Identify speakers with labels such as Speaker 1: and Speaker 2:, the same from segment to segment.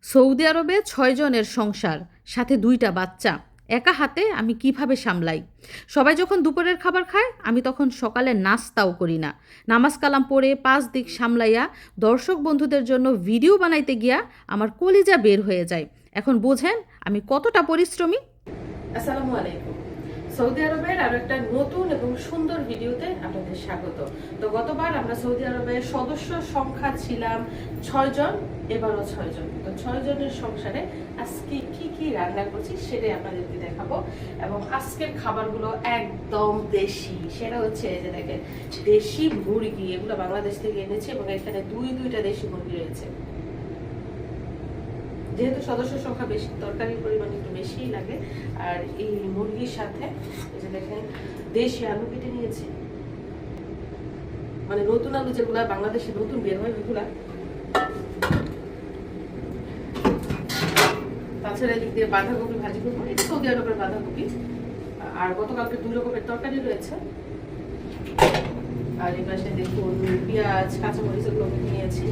Speaker 1: Saudi আরবে ৬ জনের সংসার, সাথে ২টা বাচ্চা। একা হাতে আমি কিভাবে সামলাই? সবাই যখন দুপুরের খাবার খায়, আমি তখন সকালে নাস্তাও করি না। নামাজ কালাম পড়ে ৫ দিক সামলাইয়া দর্শক বন্ধুদের জন্য ভিডিও বানাইতে গিয়া আমার কলিজা বের হয়ে যায়। এখন বোঝেন আমি কতটা পরিশ্রমী। আসসালামু আলাইকুম। সৌদি আরবের আরো একটা নতুন এবং সুন্দর ভিডিওতে আপনাদের স্বাগত। তো গতবার আমরা সৌদি আরবের সদস্য সংখ্যা ছিলাম ৬ জন, এবারও ৬ জন। তো ৬ জনের সংসারে আজকে কি কি রান্না করছি সেটাই আপনাদেরকে দেখাবো। এবং আজকের খাবারগুলো একদম দেশি। সেটা হচ্ছে এই যে দেখেন, দেশি মুরগি, এগুলো বাংলাদেশ থেকে এনেছি এবং এখানে দুইটা দেশি মুরগি রয়েছে। যেহেতু সদস্য সংখ্যা বেশি, তরকারির পরিমাণ একটু বেশিই লাগে। আর এই মুরগির সাথে এই যে দেখেন, দেশি আলু কেটে নিয়েছি, মানে নতুন আলু যেগুলা বাংলাদেশে নতুন বের হয় ওইগুলা। তাছাড়া এদিক দিয়ে বাঁধাকপি ভাজি করবো, এটা সৌদি আরবের বাঁধাকপি। আর গতকালকে 2 রকমের তরকারি রয়েছে। আর এই পাশে দেখুন পেঁয়াজ, কাঁচামরিচ এগুলো কেটে নিয়েছি।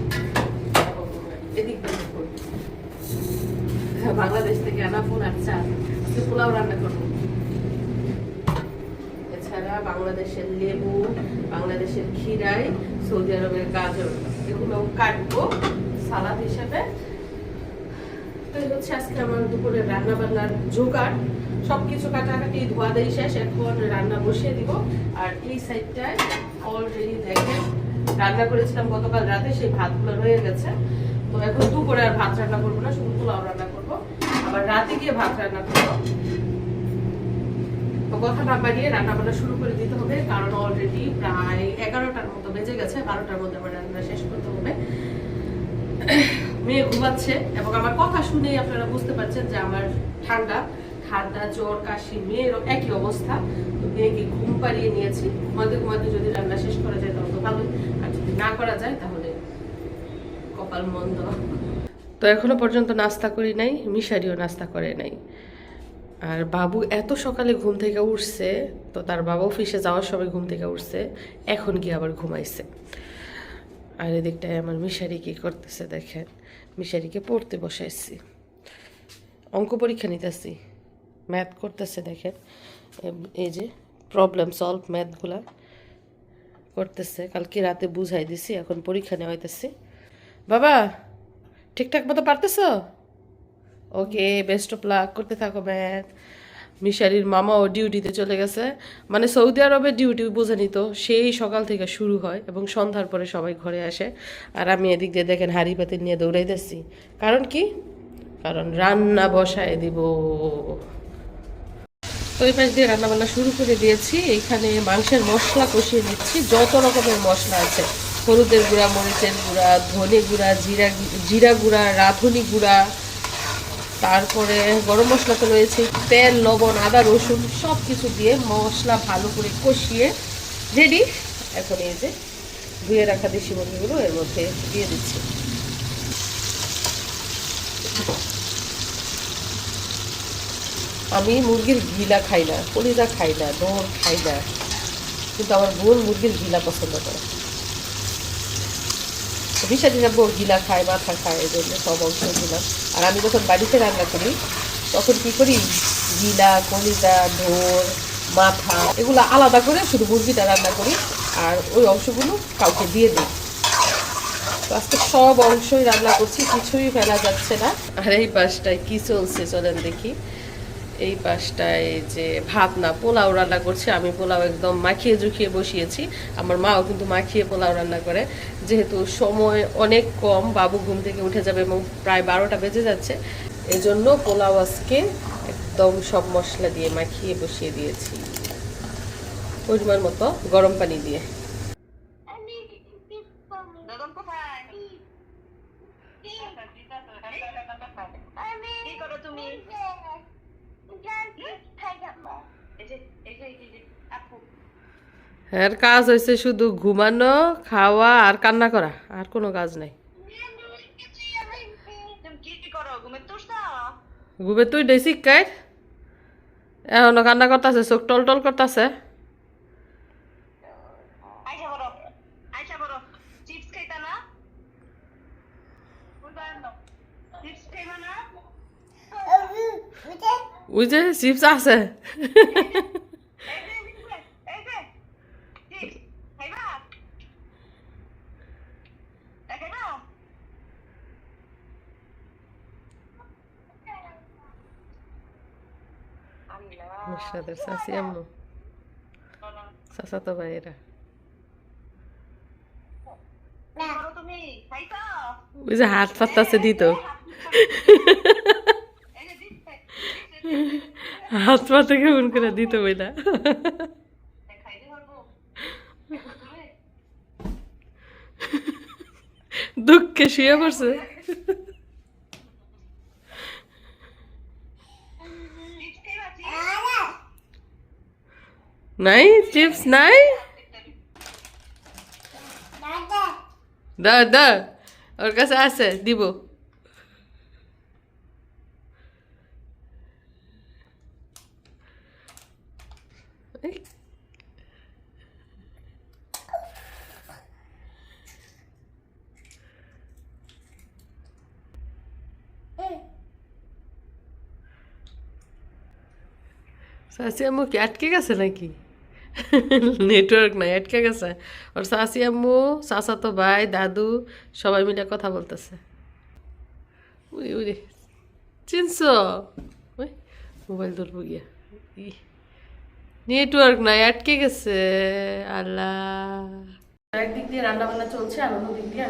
Speaker 1: এদিক দিয়ে দেখুন বাংলাদেশ থেকে আনা পোলার চাল, আজকে পোলাও রান্না করবো। এছাড়া বাংলাদেশের লেবু, বাংলাদেশের খিরাই, সৌদি আরবের গাজর, এগুলো কাটবো সালাদ হিসেবে। তো এই হচ্ছে আজকে আমার দুপুরের রান্না বান্নার জোগাড়। সবকিছু কাটাকাটি ধোয়া দেই শেষ, এখন রান্না বসিয়ে দিব। আর এই সাইডটায় অলরেডি দেখেন রান্না করেছিলাম গতকাল রাতে, সেই ভাতগুলো রয়ে গেছে। তো এখন দুপুরে আর ভাত রান্না করবো না, শুধু পোলাও রান্না করবো। আবার রাতে গিয়ে ভাত রান্না করবো। তো কথা না বাড়িয়ে রান্না বান্না শুরু করে দিতে হবে, কারণ অলরেডি প্রায় 11টার মতো বেজে গেছে। 12টার মধ্যে আমার রান্না শেষ করতে হবে। মেয়ে ঘুমাচ্ছে এবং আমার কথা শুনেই আপনারা বুঝতে পারছেন যে আমার ঠান্ডা ঠান্ডা জ্বর কাশি, মেয়েরও একই অবস্থা। তো মেয়েকে ঘুম পাড়িয়ে নিয়েছি। ঘুমাতে ঘুমাতে যদি রান্না শেষ করা যায় তাহলে তো ভালোই, আর যদি না করা যায় তাহলে কপাল মন্দ। তো এখনো পর্যন্ত নাস্তা করি নাই, মিশারিও নাস্তা করে নাই। আর বাবু এত সকালে ঘুম থেকে উঠছে, তো তার বাবা অফিসে যাওয়ার সময় ঘুম থেকে উঠছে, এখন কি আবার ঘুমাইছে। আর এদিকটায় আমার মিশারি কি করতেছে দেখেন, মিশারিকে পড়তে বসাইছি, অঙ্ক পরীক্ষা নিতেছি, ম্যাথ করতেছে দেখেন। এই যে প্রবলেম সলভ ম্যাথগুলা করতেছে, কালকে রাতে বুঝাই দিছি, এখন পরীক্ষা নেওয়াইতেছি। বাবা ঠিকঠাক মতো পারতেছ? ওকে, বেস্ট অফ লাক, করতে থাকো ম্যাথ। মিশারির মামাও ডিউটিতে চলে গেছে, মানে সৌদি আরবে ডিউটি বোঝে নিত, সেই সকাল থেকে শুরু হয় এবং সন্ধ্যার পরে সবাই ঘরে আসে। আর আমি এদিক দিয়ে দেখেন হাঁড়ি পাতিল নিয়ে দৌড়াইতেছি। কারণ কি? কারণ রান্না বসায় দিব। তো এই পাশ দিয়ে রান্না বান্না শুরু করে দিয়েছি। এখানে মাংসের মশলা কষিয়ে নিচ্ছি, যত রকমের মশলা আছে, হলুদের গুঁড়া, মরিচের গুঁড়া, ধনে গুঁড়া, জিরা গুঁড়া, রাঁধুনি গুঁড়া, তারপরে গরম মশলা তো রয়েছে, তেল, লবণ, আদা, রসুন সব কিছু দিয়ে মশলা ভালো করে কষিয়ে রেডি। এখন এই যে ধুয়ে রাখা দেশি মুরগিগুলো এর মধ্যে দিয়ে দিচ্ছি। আমি মুরগির গিলা খাই না, কলিজা খাই না, দোর খাই না, কিন্তু আমার বোন মুরগির গিলা পছন্দ করে। বিষাদিনা বোর গিলা খায়, মাথা খায়, এই জন্য সব অংশ দিলাম। আর আমি যখন বাড়িতে রান্না করি তখন কি করি, গিলা, কলিজা, ঢোর, মাথা এগুলো আলাদা করে শুধু মুরগিটা রান্না করি, আর ওই অংশগুলো কাউকে দিয়ে দিই। তো আজকে সব অংশই রান্না করছি, কিছুই ফেলা যাচ্ছে না। আর এই পাশটায় কি চলছে চলেন দেখি। এই পাশটায় যে ভাত না, পোলাও রান্না করছে। আমি পোলাও একদম মাখিয়ে জুখিয়ে বসিয়েছি। আমার মাও কিন্তু মাখিয়ে পোলাও রান্না করে, যেহেতু সময় অনেক কম, বাবু ঘুম থেকে উঠে যাবে এবং প্রায় 12টা বেজে যাচ্ছে, এজন্য পোলাও আজকে একদম সব মশলা দিয়ে মাখিয়ে বসিয়ে দিয়েছি, পরিমাণ মতো গরম পানি দিয়ে। এর কাজ হয়েছে শুধু ঘুমানো, খাওয়া আর কান্না করা, আর কোনো কাজ নাই। ঘুমে তুই ডেসি কাই এখনো কান্না করতেছে, চোখ টল টল করতেছে। ওই যে চিপস আছে মিশরাদের চাচি আম্মু চাচাতো ভাইয়েরা ওই যে হাত পাততাছে দিত হাত পাতে কেমন করে দিত বইলা দুঃখে শুয়ে পড়ছে নাই চিপস নাই দা দা ওর কাছে আছে দিব চাচি আম্মু কি আটকে গেছে নাকি নেটওয়ার্ক নাই আটকে গেছে ওর চাচি আম্মু চাচাতো ভাই দাদু সবাই মিলে কথা বলতেছে উই উই চিনছ ওই মোবাইল ধরবো গিয়া নেটওয়ার্ক নাই আটকে গেছে আল্লাহ একদিক দিয়ে রান্না বান্না চলছে আর অন্য দিক দিয়ে